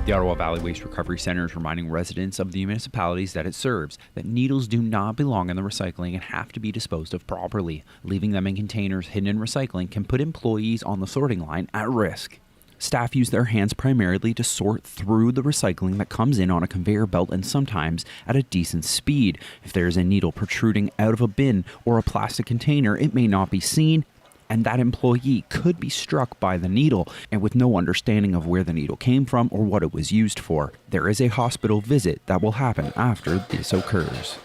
The Ottawa Valley Waste Recovery Centre is reminding residents of the municipalities that it serves that needles do not belong in the recycling and have to be disposed of properly. Leaving them in containers hidden in recycling can put employees on the sorting line at risk. Staff use their hands primarily to sort through the recycling that comes in on a conveyor belt and sometimes at a decent speed. If there is a needle protruding out of a bin or a plastic container, it may not be seen, and that employee could be struck by the needle, and with no understanding of where the needle came from or what it was used for. There is a hospital visit that will happen after this occurs.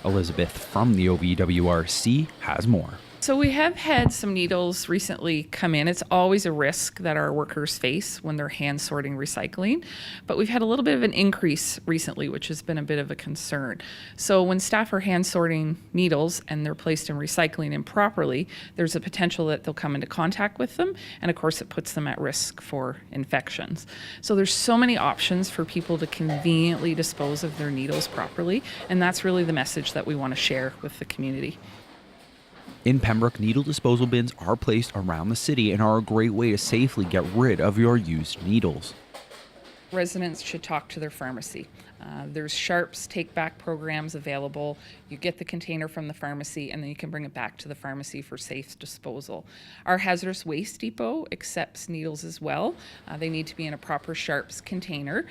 Elizabeth from the OVWRC has more. So we have had some needles recently come in. It's always a risk that our workers face when they're hand sorting recycling, but we've had a little bit of an increase recently, which has been a bit of a concern. So when staff are hand sorting needles and they're placed in recycling improperly, there's a potential that they'll come into contact with them, and of course it puts them at risk for infections. So there's so many options for people to conveniently dispose of their needles properly, and that's really the message that we want to share with the community. In Pembroke, needle disposal bins are placed around the city and are a great way to safely get rid of your used needles. Residents should talk to their pharmacy. There's Sharps take-back programs available. You get the container from the pharmacy and then you can bring it back to the pharmacy for safe disposal. Our hazardous waste depot accepts needles as well. They need to be in a proper Sharps container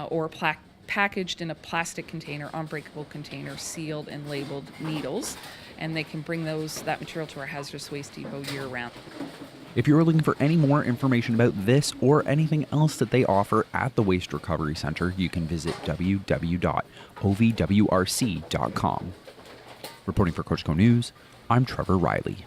or packaged in a plastic container, unbreakable container, sealed and labeled needles, and they can bring that material to our hazardous waste depot year-round. If you're looking for any more information about this or anything else that they offer at the Waste Recovery Centre, you can visit www.ovwrc.com. Reporting for Coachco News, I'm Trevor Riley.